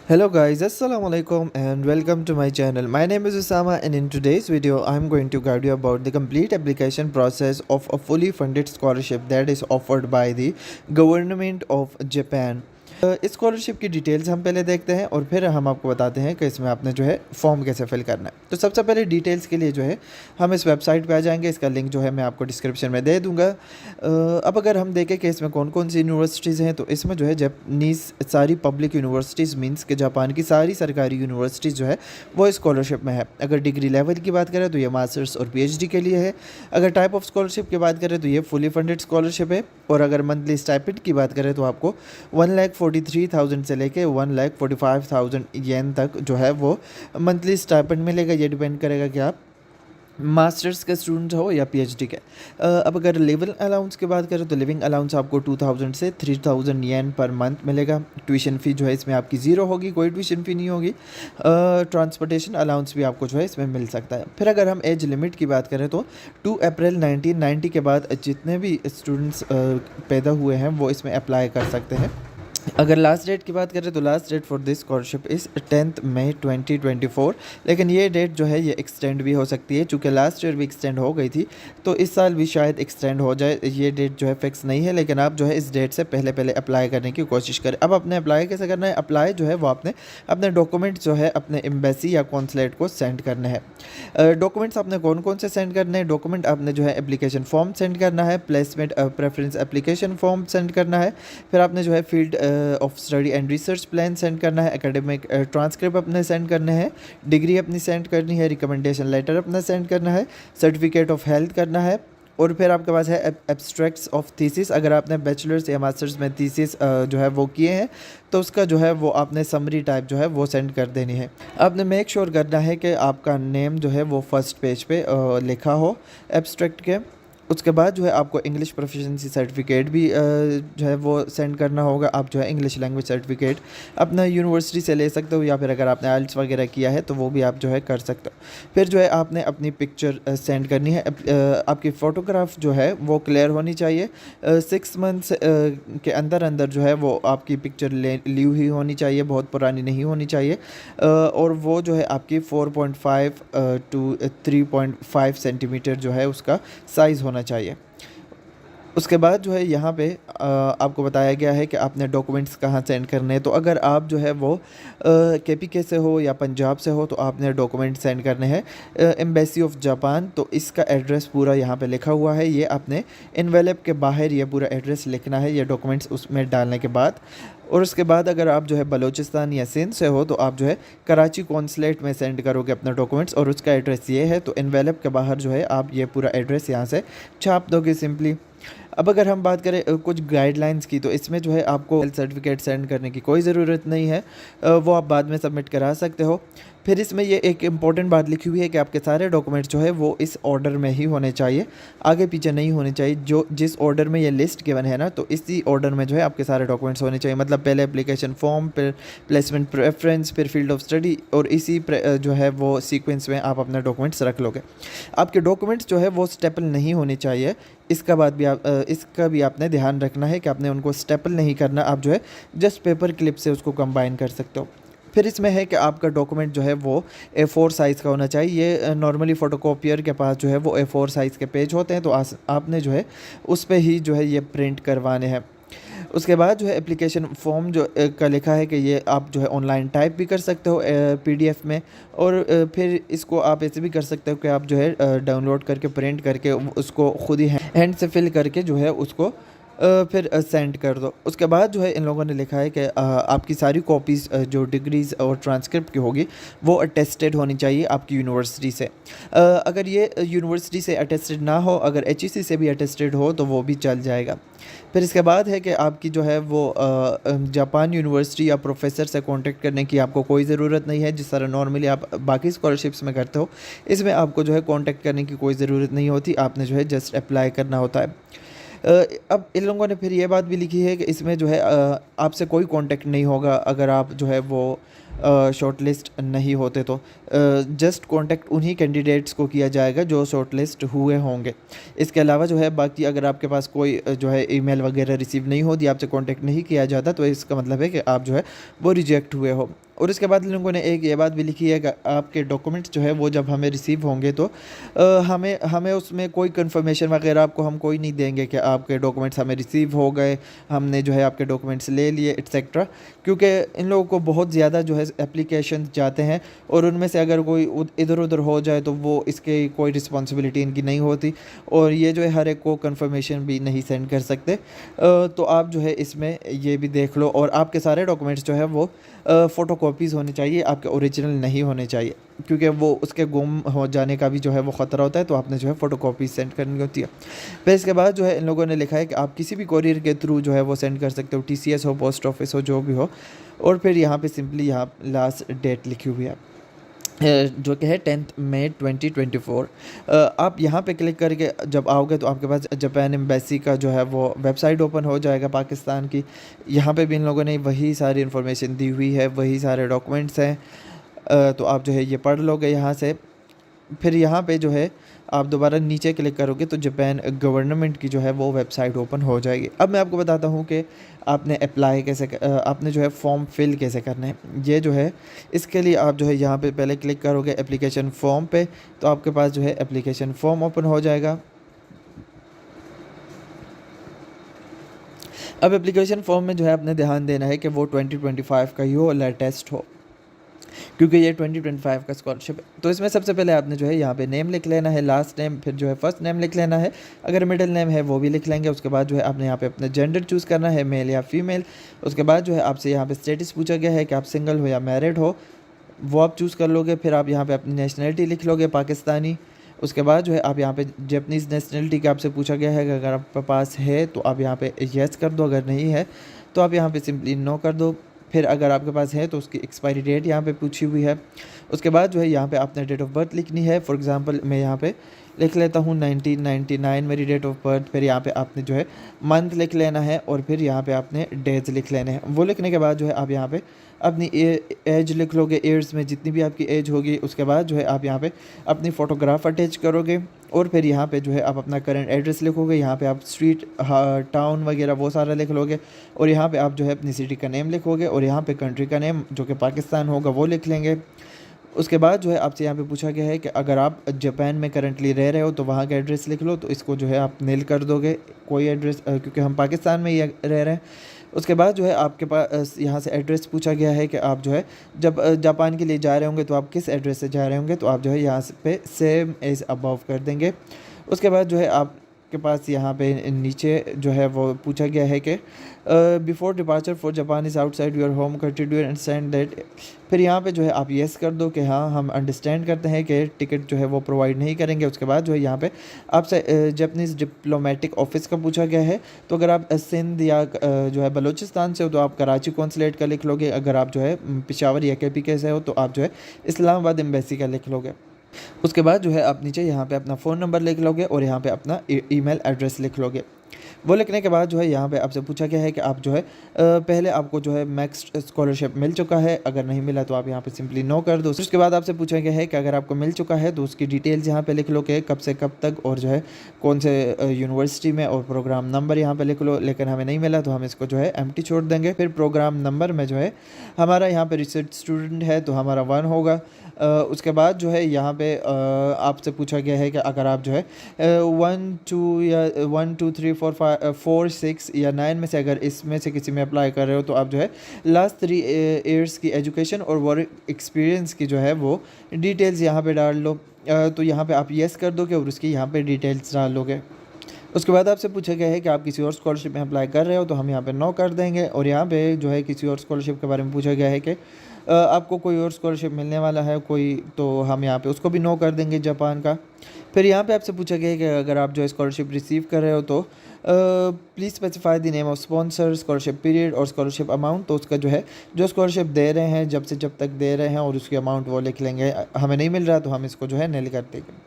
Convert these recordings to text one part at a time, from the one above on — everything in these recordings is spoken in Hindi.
Hello guys, assalamu alaikum and welcome to my channel. My name is Usama and in today's video I'm going to guide you about the complete application process of a fully funded scholarship that is offered by the government of Japan. इस स्कॉलरशिप की डिटेल्स हम पहले देखते हैं और फिर हम आपको बताते हैं कि इसमें आपने जो है फॉर्म कैसे फिल करना है। तो सबसे पहले डिटेल्स के लिए जो है हम इस वेबसाइट पे आ जाएंगे। इसका लिंक जो है मैं आपको डिस्क्रिप्शन में दे दूंगा। अब अगर हम देखें कि इसमें कौन कौन सी यूनिवर्सिटीज़ हैं, तो इसमें जो है जापानीज़ सारी पब्लिक यूनिवर्सिटीज़ मीन्स कि जापान की सारी सरकारी यूनिवर्सिटीज़ जो है वो स्कॉलरशिप में है। अगर डिग्री लेवल की बात करें तो ये मास्टर्स और पीएचडी के लिए है। अगर टाइप ऑफ स्कॉलरशिप की बात करें तो ये फुली फंडेड स्कॉलरशिप है। और अगर मंथली स्टाइपेंड की बात करें तो आपको 1,43,000 से लेके 1,45,000 येन तक जो है वो मंथली स्टाइपेंड मिलेगा। ये डिपेंड करेगा कि आप मास्टर्स के स्टूडेंट हो या पीएचडी के। अब अगर लिविंग अलाउंस की बात करें तो लिविंग अलाउंस आपको 2,000 से 3,000 येन पर मंथ मिलेगा। ट्यूशन फ़ी जो है इसमें आपकी ज़ीरो होगी, कोई ट्यूशन फ़ी नहीं होगी। ट्रांसपोर्टेशन अलाउंस भी आपको जो है इसमें मिल सकता है। फिर अगर हम एज लिमिट की बात करें तो 2 अप्रैल 1990 के बाद जितने भी स्टूडेंट्स पैदा हुए हैं वो इसमें अप्लाई कर सकते हैं। अगर लास्ट डेट की बात करें तो last date for this scholarship is 10 May 2024। लेकिन ये डेट जो है ये एक्सटेंड भी हो सकती है, चूँकि लास्ट ईयर भी एक्सटेंड हो गई थी तो इस साल भी शायद एक्सटेंड हो जाए। ये डेट जो है फिक्स नहीं है, लेकिन आप जो है इस डेट से पहले पहले अप्लाई करने की कोशिश करें। अब आपने अप्लाई कैसे करना है? अप्लाई जो है वो आपने अपने डॉक्यूमेंट्स जो है अपने एम्बेसी या कॉन्सुलेट को सेंड करने हैं। डॉक्यूमेंट्स आपने कौन कौन से सेंड करने हैं? डॉक्यूमेंट आपने जो है एप्लीकेशन फॉर्म सेंड करना है, placement preference application form send करना है, फिर आपने जो है field of study and research plan send करना है, एकेडमिक ट्रांसक्रिप्ट अपने सेंड करने हैं, डिग्री अपनी सेंड करनी है, रिकमेंडेशन लेटर अपना सेंड करना है, सर्टिफिकेट ऑफ हेल्थ करना है, और फिर आपके पास है एब्स्ट्रैक्ट्स ऑफ थीसिस। अगर आपने बैचलर्स या मास्टर्स में थीसिस जो है वो किए हैं तो उसका जो है वो आपने समरी टाइप जो है वो सेंड कर देनी है। आपने मेक श्योर करना है कि आपका नेम जो है वो फर्स्ट पेज पे लिखा हो एब्स्ट्रैक्ट के। उसके बाद जो है आपको इंग्लिश प्रोफिशिएंसी सर्टिफिकेट भी जो है वो सेंड करना होगा। आप जो है इंग्लिश लैंग्वेज सर्टिफिकेट अपना यूनिवर्सिटी से ले सकते हो, या फिर अगर आपने आइल्स वगैरह किया है तो वो भी आप जो है कर सकते हो। फिर जो है आपने अपनी पिक्चर सेंड करनी है। आपकी फ़ोटोग्राफ जो है वो क्लियर होनी चाहिए। 6 मंथ्स के अंदर अंदर जो है वो आपकी पिक्चर ली हुई होनी चाहिए, बहुत पुरानी नहीं होनी चाहिए। और वो जो है आपकी 4.5 टू 3.5 सेंटीमीटर जो है उसका साइज़ होना चाहिए। उसके बाद जो है यहाँ पे आपको बताया गया है कि आपने डॉक्यूमेंट्स कहाँ सेंड करने हैं। तो अगर आप जो है वो केपीके से हो या पंजाब से हो तो आपने डॉक्यूमेंट सेंड करने हैं एम्बेसी ऑफ जापान। तो इसका एड्रेस पूरा यहाँ पे लिखा हुआ है, ये आपने इन्वेलप के बाहर ये पूरा एड्रेस लिखना है, ये डॉक्यूमेंट्स उसमें डालने के बाद। और उसके बाद अगर आप जो है बलूचिस्तान या सिंध से हो तो आप जो है कराची कॉन्सुलेट में सेंड करोगे अपना डॉक्यूमेंट्स, और उसका एड्रेस ये है। तो इन्वेलप के बाहर जो है आप ये पूरा एड्रेस यहाँ से छाप दोगे सिंपली। अब अगर हम बात करें कुछ गाइडलाइंस की, तो इसमें जो है आपको हेल्थ सर्टिफिकेट सेंड करने की कोई ज़रूरत नहीं है, वो आप बाद में सबमिट करा सकते हो। फिर इसमें ये एक इम्पॉर्टेंट बात लिखी हुई है कि आपके सारे डॉक्यूमेंट्स जो है वो इस ऑर्डर में ही होने चाहिए, आगे पीछे नहीं होने चाहिए। जो जिस ऑर्डर में ये लिस्ट गिवन है ना, तो इसी ऑर्डर में जो है आपके सारे डॉक्यूमेंट्स होने चाहिए। मतलब पहले एप्लीकेशन फॉर्म, फिर प्लेसमेंट प्रेफरेंस, फिर फील्ड ऑफ स्टडी, और इसी जो है वो सीक्वेंस में आप अपने डॉक्यूमेंट्स रख लोगे। आपके डॉक्यूमेंट्स जो है वो स्टेपल नहीं होने चाहिए। इसका भी आपने ध्यान रखना है कि आपने उनको स्टेपल नहीं करना। आप जो है जस्ट पेपर क्लिप से उसको कंबाइन कर सकते हो। फिर इसमें है कि आपका डॉक्यूमेंट जो है वो A4 साइज़ का होना चाहिए। ये नॉर्मली फ़ोटोकॉपियर के पास जो है वो A4 साइज़ के पेज होते हैं, तो आपने जो है उस पर ही जो है ये प्रिंट करवाने हैं। उसके बाद जो है एप्लीकेशन फॉर्म जो का लिखा है कि ये आप जो है ऑनलाइन टाइप भी कर सकते हो PDF में, और फिर इसको आप ऐसे भी कर सकते हो कि आप जो है डाउनलोड करके प्रिंट करके उसको खुद ही हैंड से फिल करके जो है उसको फिर सेंड कर दो। उसके बाद जो है इन लोगों ने लिखा है कि आपकी सारी कॉपीज़ जो डिग्रीज़ और ट्रांसक्रिप्ट की होगी वो अटेस्टेड होनी चाहिए आपकी यूनिवर्सिटी से। अगर ये यूनिवर्सिटी से अटेस्टेड ना हो, अगर HEC से भी अटेस्टेड हो तो वो भी चल जाएगा। फिर इसके बाद है कि आपकी जो है वो जापान यूनिवर्सिटी या प्रोफेसर से कांटेक्ट करने की आपको कोई ज़रूरत नहीं है, जिस तरह नॉर्मली आप बाकी स्कॉलरशिप्स में करते हो। इसमें आपको जो है कांटेक्ट करने की कोई ज़रूरत नहीं होती, आपने जो है जस्ट अप्लाई करना होता है। अब इन लोगों ने फिर ये बात भी लिखी है कि इसमें जो है आपसे कोई कांटेक्ट नहीं होगा अगर आप जो है वो शॉर्ट लिस्ट नहीं होते तो जस्ट कॉन्टैक्ट उन्हीं कैंडिडेट्स को किया जाएगा जो शॉर्ट लिस्ट हुए होंगे। इसके अलावा जो है बाकी अगर आपके पास कोई जो है ईमेल वगैरह रिसीव नहीं होती, आपसे कॉन्टैक्ट नहीं किया जाता, तो इसका मतलब है कि आप जो है वो रिजेक्ट हुए हो। और इसके बाद इन लोगों ने एक ये बात भी लिखी है कि आपके डॉक्यूमेंट्स जो है वो जब हमें रिसीव होंगे तो हमें हमें उसमें कोई कंफर्मेशन वगैरह आपको हम कोई नहीं देंगे कि आपके डॉक्यूमेंट्स हमें रिसीव हो गए, हमने जो है आपके डॉक्यूमेंट्स ले लिए एट्सेट्रा। क्योंकि इन लोगों को बहुत ज़्यादा जो है एप्लीकेशन जाते हैं और उनमें से अगर कोई इधर उधर हो जाए तो वो इसके कोई रिस्पॉन्सिबिलिटी इनकी नहीं होती, और ये जो है हर एक को कंफर्मेशन भी नहीं सेंड कर सकते। तो आप जो है इसमें ये भी देख लो, और आपके सारे डॉक्यूमेंट्स जो है वो फ़ोटो कॉपीज़ होने चाहिए, आपके ओरिजिनल नहीं होने चाहिए, क्योंकि वो उसके गुम हो जाने का भी जो है वो ख़तरा होता है। तो आपने जो है फ़ोटो कॉपीज़ सेंड करनी होती है। फिर इसके बाद जो है इन लोगों ने लिखा है कि आप किसी भी कोरियर के थ्रू जो है वो सेंड कर सकते हो, TCS हो, पोस्ट ऑफिस हो, जो भी हो। और फिर यहाँ पे सिंपली यहाँ लास्ट डेट लिखी हुई है जो कि है 10 मई 2024। आप यहाँ पे क्लिक करके जब आओगे तो आपके पास जापान एम्बेसी का जो है वो वेबसाइट ओपन हो जाएगा पाकिस्तान की। यहाँ पे भी इन लोगों ने वही सारी इन्फॉर्मेशन दी हुई है, वही सारे डॉक्यूमेंट्स हैं। तो आप जो है ये पढ़ लोगे यहाँ से। फिर यहाँ पे जो है आप दोबारा नीचे क्लिक करोगे तो जापान गवर्नमेंट की जो है वो वेबसाइट ओपन हो जाएगी। अब मैं आपको बताता हूँ कि आपने अप्लाई कैसे आपने जो है फॉर्म फिल कैसे करना है। ये जो है इसके लिए आप जो है यहाँ पे पहले क्लिक करोगे एप्लीकेशन फॉर्म पे, तो आपके पास जो है एप्लीकेशन फॉर्म ओपन हो जाएगा। अब एप्लीकेशन फॉर्म में जो है आपने ध्यान देना है कि वो 2025 का ही हो, लेटेस्ट हो, क्योंकि ये 2025 का स्कॉलरशिप है। तो इसमें सबसे पहले आपने जो है यहाँ पे नेम लिख लेना है, लास्ट नेम, फिर जो है फर्स्ट नेम लिख लेना है, अगर मिडिल नेम है वो भी लिख लेंगे। उसके बाद जो है आपने यहाँ पे अपना जेंडर चूज़ करना है, मेल या फीमेल। उसके बाद जो है आपसे यहाँ पे स्टेटस पूछा गया है कि आप सिंगल हो या मैरिड हो, वो आप चूज़ कर लोगे। फिर आप यहाँ पे अपनी नेशनलिटी लिख लोगे, पाकिस्तानी। उसके बाद जो है आप यहाँ पे जैपनीज़ नेशनलिटी का आपसे पूछा गया है कि अगर आपके पास है तो आप यहाँ पे येस कर दो, अगर नहीं है तो आप यहाँ पे सिंपली नो कर दो। फिर अगर आपके पास है तो उसकी एक्सपायरी डेट यहाँ पे पूछी हुई है। उसके बाद जो है यहाँ पे आपने डेट ऑफ बर्थ लिखनी है। फॉर एग्जांपल मैं यहाँ पे लिख लेता हूँ 1999 मेरी डेट ऑफ बर्थ। फिर यहाँ पे आपने जो है मंथ लिख लेना है, और फिर यहाँ पे आपने डेज लिख लेने हैं। वो लिखने के बाद जो है आप यहाँ पे अपनी एज लिख लोगे, ईयर्स में जितनी भी आपकी एज होगी। उसके बाद जो है आप यहाँ पे अपनी फ़ोटोग्राफ अटैच करोगे, और फिर यहाँ पे जो है आप अपना करंट एड्रेस लिखोगे। यहाँ पे आप स्ट्रीट, टाउन वगैरह वो सारा लिख लोगे, और यहाँ पे आप जो है अपनी सिटी का नेम लिखोगे, और यहाँ पे कंट्री का नेम जो कि पाकिस्तान होगा वो लिख लेंगे। उसके बाद जो है आपसे यहाँ पे पूछा गया है कि अगर आप जापान में करंटली रह रहे हो तो वहाँ का एड्रेस लिख लो, तो इसको जो है आप नील कर दोगे, कोई एड्रेस, क्योंकि हम पाकिस्तान में ही रह रहे हैं। उसके बाद जो है आपके पास यहाँ से एड्रेस पूछा गया है कि आप जो है जब जापान के लिए जा रहे होंगे तो आप किस एड्रेस से जा रहे होंगे, तो आप जो है यहाँ पे सेम एज अबव कर देंगे। उसके बाद जो है आपके पास यहाँ पे नीचे जो है वो पूछा गया है कि before departure for Japan is outside your home country do you understand that. फिर यहाँ पे जो है आप येस कर दो कि हाँ हम अंडरस्टैंड करते हैं कि टिकट जो है वो प्रोवाइड नहीं करेंगे। उसके बाद जो है यहाँ पे आपसे जापानीज़ डिप्लोमेटिक ऑफिस का पूछा गया है, तो अगर आप सिंध या जो है बलूचिस्तान से हो तो आप कराची कौंसलेट का लिख लोगे। अगर आप जो है पेशावर या KPK से हो तो आप जो है इस्लामाबाद एम्बेसी का लिख लोगे। उसके बाद जो है आप नीचे यहाँ पे अपना फ़ोन नंबर लिख लोगे, और यहाँ पे अपना ईमेल एड्रेस लिख लोगे। वो लिखने के बाद जो है यहाँ पे आपसे पूछा गया है कि आप जो है पहले आपको जो है मैक्स स्कॉलरशिप मिल चुका है, अगर नहीं मिला तो आप यहाँ पे सिंपली नो कर दो। उसके बाद आपसे पूछा गया है कि अगर आपको मिल चुका है तो उसकी डिटेल्स यहाँ पे लिख लो कि कब से कब तक, और जो है कौन से यूनिवर्सिटी में, और प्रोग्राम नंबर यहाँ पे लिख लो। लेकिन हमें नहीं मिला तो हम इसको जो है एम्प्टी छोड़ देंगे। फिर प्रोग्राम नंबर में जो है हमारा यहाँ पे रिसर्च स्टूडेंट है तो हमारा 1 होगा। उसके बाद जो है यहाँ पे आपसे पूछा गया है कि अगर आप जो है 1 2 या 1 2 3 4 5 4 6 या 9 में से अगर इसमें से किसी में अप्लाई कर रहे हो तो आप जो है लास्ट 3 ईयर्स की एजुकेशन और वर्क एक्सपीरियंस की जो है वो डिटेल्स यहाँ पे डाल लो। तो यहाँ पे आप येस कर दोगे और उसकी यहाँ पे डिटेल्स डाल लोगे। उसके बाद आपसे पूछा गया है कि आप किसी और स्कॉलरशिप में अप्लाई कर रहे हो, तो हम यहाँ पे नो कर देंगे। और यहाँ पे जो है किसी और स्कॉलरशिप के बारे में पूछा गया है कि आपको कोई और स्कॉलरशिप मिलने वाला है कोई, तो हम यहाँ पे उसको भी नो कर देंगे जापान का। फिर यहाँ पे आपसे पूछा गया है कि अगर आप जो स्कॉलरशिप रिसीव कर रहे हो तो please specify the name of sponsor, scholarship period और स्कॉलरशिप अमाउंट। तो उसका जो है जो स्कॉलरशिप दे रहे हैं जब से जब तक दे रहे हैं और उसकी अमाउंट वो लिख लेंगे। हमें नहीं मिल रहा तो हम इसको जो है नील कर देंगे।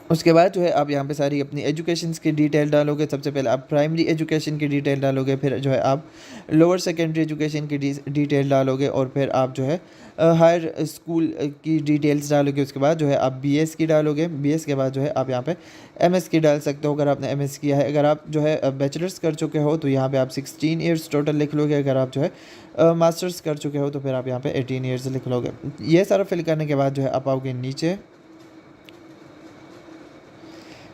उसके बाद जो है आप यहाँ पे सारी अपनी एजुकेशंस की डिटेल डालोगे। सबसे पहले आप प्राइमरी एजुकेशन की डिटेल डालोगे, फिर जो है आप लोअर सेकेंडरी एजुकेशन की डिटेल डालोगे, और फिर आप जो है हायर स्कूल की डिटेल्स डालोगे। उसके बाद जो है आप बीएस की डालोगे। बीएस के बाद जो है आप यहाँ पे एमएस की डाल सकते हो अगर आपने एमएस किया है। अगर आप जो है बैचलर्स कर चुके हो तो यहाँ पे आप 16 ईयर्स टोटल लिख लोगे। अगर आप जो है मास्टर्स कर चुके हो तो फिर आप यहाँ पे 18 ईयर्स लिख लोगे। ये सारा फिल करने के बाद जो है आप आओगे नीचे।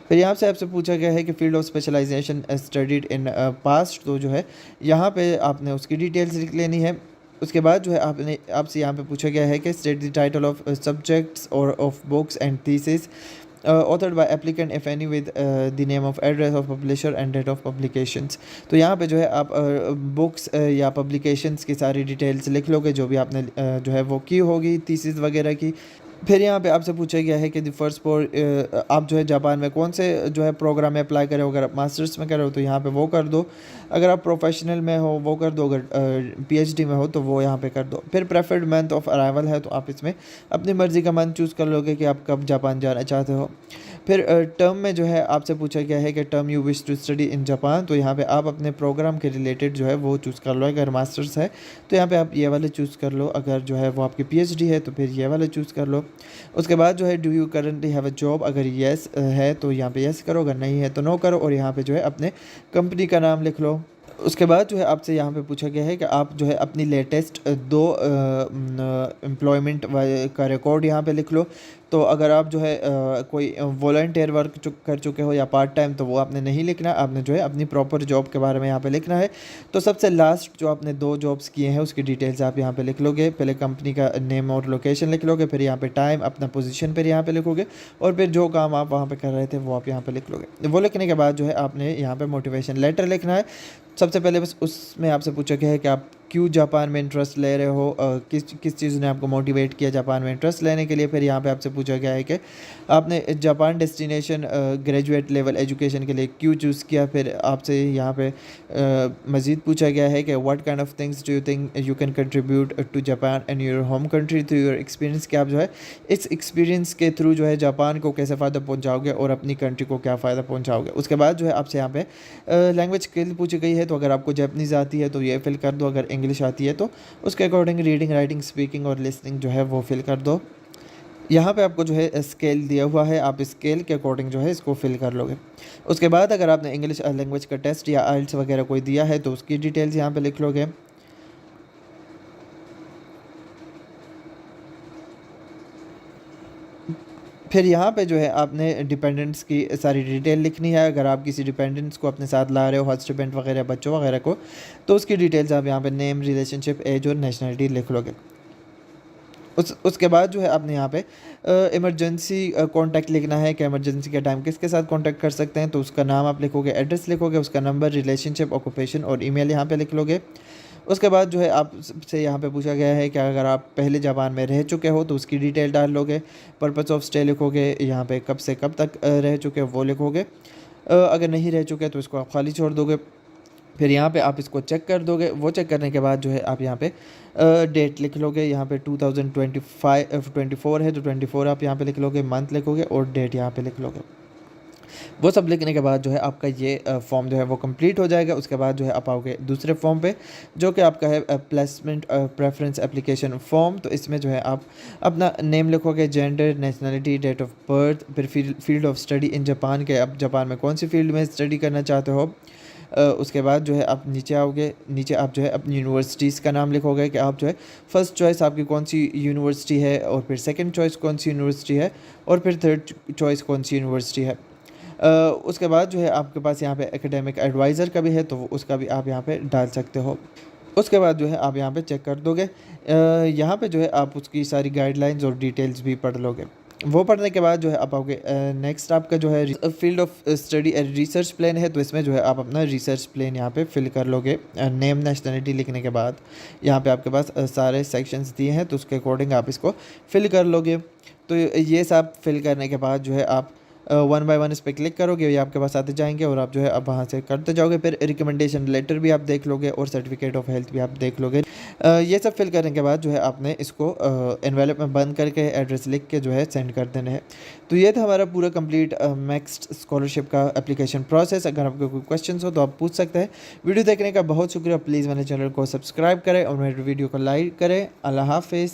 फिर यहाँ से आपसे पूछा गया है कि field of specialisation studied in past, तो जो है यहाँ पे आपने उसकी डिटेल्स लिख लेनी है। उसके बाद जो है आपसे यहाँ पे पूछा गया है कि state the title of subjects और of books and thesis authored by applicant if any with the name of address of publisher and date of publications। तो यहाँ पे जो है आप बुक्स या पब्लिकेशंस की सारी डिटेल्स लिख लोगे जो भी आपने जो है वो की होगी थीसिस वगैरह की। फिर यहाँ पे आपसे पूछा गया है कि द फर्स्ट फॉर आप जो है जापान में कौन से जो है प्रोग्राम में अप्लाई करें। अगर आप मास्टर्स में कर रहे हो तो यहाँ पे वो कर दो, अगर आप प्रोफेशनल में हो वो कर दो, अगर पीएचडी में हो तो वो यहाँ पे कर दो। फिर प्रेफर्ड मंथ ऑफ अराइवल है तो आप इसमें अपनी मर्ज़ी का मंथ चूज़ कर लोगे कि आप कब जापान जाना चाहते हो। फिर टर्म में जो है आपसे पूछा गया है कि term you wish to study in Japan, तो यहाँ पे आप अपने प्रोग्राम के रिलेटेड जो है वो चूज़ कर लो। अगर मास्टर्स है तो यहाँ पे आप ये वाले चूज़ कर लो, अगर जो है वो आपकी पीएचडी है तो फिर ये वाले चूज़ कर लो। उसके बाद जो है do you currently have a job, अगर येस है तो यहाँ पे येस करो, अगर नहीं है तो नो करो, और यहाँ पे जो है अपने कंपनी का नाम लिख लो। उसके बाद जो है आपसे यहाँ पे पूछा गया है कि आप जो है अपनी लेटेस्ट दो एम्प्लॉयमेंट का रिकॉर्ड यहाँ पे लिख लो। तो अगर आप जो है कोई वॉलंटियर वर्क कर चुके हो या पार्ट टाइम तो वो आपने नहीं लिखना, आपने जो है अपनी प्रॉपर जॉब के बारे में यहाँ पे लिखना है। तो सबसे लास्ट जो आपने 2 जॉब्स किए हैं उसकी डिटेल्स आप यहाँ पे लिख लोगे। पहले कंपनी का नेम और लोकेशन लिख लोगे, फिर यहाँ पे टाइम अपना पोजीशन फिर यहाँ पे लिखोगे, और फिर जो काम आप वहाँ पे कर रहे थे वो आप यहाँ पे लिख लोगे। वो लिखने के बाद जो है आपने यहाँ पे मोटिवेशन लेटर लिखना है। सबसे पहले बस उसमें आपसे पूछा गया है कि आप क्यों जापान में इंटरेस्ट ले रहे हो, किस चीज़ ने आपको मोटिवेट किया जापान में इंटरेस्ट लेने के लिए। फिर यहाँ पे आपसे पूछा गया है कि आपने Japan destination graduate level education के लिए क्यों चूज़ किया। फिर आपसे यहाँ पे मज़ीद पूछा गया है कि what kind of things do you think you can contribute to Japan and your home country through your experience, कि आप जो है इस एक्सपीरियंस के थ्रू जो है जापान को कैसे फ़ायदा पहुँचाओगे और अपनी कंट्री को क्या फ़ायदा पहुँचाओगे। उसके बाद जो है आपसे यहाँ पे लैंग्वेज स्किल पूछी गई है, तो अगर आपको जैपनीज़ आती है तो ये फिल कर दो, अगर इंग्लिश आती है तो उसके अकॉर्डिंग रीडिंग राइटिंग स्पीकिंग और लिसनिंग जो है वो फिल कर दो। यहाँ पे आपको जो है स्केल दिया हुआ है, आप स्केल के अकॉर्डिंग जो है इसको फिल कर लोगे। उसके बाद अगर आपने इंग्लिश लैंग्वेज का टेस्ट या आइल्स वगैरह कोई दिया है तो उसकी डिटेल्स यहाँ पे लिख लोगे। फिर यहाँ पे जो है आपने डिपेंडेंट्स की सारी डिटेल लिखनी है। अगर आप किसी डिपेंडेंट्स को अपने साथ ला रहे हो, हस्बैंड वगैरह बच्चों वगैरह को, तो उसकी डिटेल्स आप यहाँ पे नेम, रिलेशनशिप, एज और नेशनलिटी लिख लोगे। उसके बाद जो है आपने यहाँ पे इमरजेंसी कॉन्टैक्ट लिखना है कि इमरजेंसी के टाइम किसके साथ कॉन्टैक्ट कर सकते हैं, तो उसका नाम आप लिखोगे, एड्रेस लिखोगे, उसका नंबर, रिलेशनशिप, ऑक्यूपेशन और ईमेल यहाँ पे लिख लोगे। उसके बाद जो है आपसे यहाँ पे पूछा गया है कि अगर आप पहले जापान में रह चुके हो तो उसकी डिटेल डाल लोगे। पर्पस ऑफ स्टे लिखोगे, यहाँ पे कब से कब तक रह चुके हो वो लिखोगे। अगर नहीं रह चुके तो इसको आप खाली छोड़ दोगे। फिर यहाँ पे आप इसको चेक कर दोगे। वो चेक करने के बाद जो है आप यहाँ पे डेट लिख लोगे। यहाँ पे 2024 है तो 24 आप यहाँ पे लिख लोगे, मंथ लिखोगे और डेट यहाँ पे लिख लोगे। वो सब लिखने के बाद जो है आपका ये फॉर्म जो है वो कंप्लीट हो जाएगा। उसके बाद जो है आप आओगे दूसरे फॉर्म पे जो कि आपका है प्लेसमेंट प्रेफरेंस एप्लीकेशन फॉर्म। तो इसमें जो है आप अपना नेम लिखोगे, gender, nationality, date of birth, फिर field of study in Japan के आप जापान में कौन सी फील्ड में स्टडी करना चाहते हो। उसके बाद जो है आप नीचे आओगे, नीचे आप जो है अपनी यूनिवर्सिटीज़ का नाम लिखोगे कि आप जो है फर्स्ट चॉइस आपकी कौन सी यूनिवर्सिटी है, और फिर सेकंड चॉइस कौन सी यूनिवर्सिटी है, और फिर थर्ड चॉइस कौन सी यूनिवर्सिटी है। उसके बाद जो है आपके पास यहाँ पे एकेडमिक एडवाइज़र का भी है तो उसका भी आप यहाँ पे डाल सकते हो। उसके बाद जो है आप यहाँ पे चेक कर दोगे। यहाँ पे जो है आप उसकी सारी गाइडलाइंस और डिटेल्स भी पढ़ लोगे। वो पढ़ने के बाद जो है आप आओगे नेक्स्ट आपका जो है field of study research plan है, तो इसमें जो है आप अपना रिसर्च प्लान यहाँ पे फिल कर लोगे। नेम, नेशनलिटी लिखने के बाद यहाँ पे आपके पास सारे सेक्शंस दिए हैं तो उसके अकॉर्डिंग आप इसको फिल कर लोगे। तो ये सब फिल करने के बाद जो है आप वन बाय वन इस पर क्लिक करोगे, ये आपके पास आते जाएंगे और आप जो है अब वहाँ से करते जाओगे। फिर रिकमेंडेशन लेटर भी आप देख लोगे और सर्टिफिकेट ऑफ हेल्थ भी आप देख लोगे। ये सब फिल करने के बाद जो है आपने इसको एनवेलप में बंद करके एड्रेस लिख के जो है सेंड कर देना है। तो ये था हमारा पूरा कंप्लीट नेक्स्ट स्कॉलरशिप का एप्लीकेशन प्रोसेस। अगर आपको कोई क्वेश्चन हो तो आप पूछ सकते हैं। वीडियो देखने का बहुत शुक्रिया। प्लीज़ मेरे चैनल को सब्सक्राइब करें और मेरे वीडियो को लाइक करें। अल्लाह हाफिज़।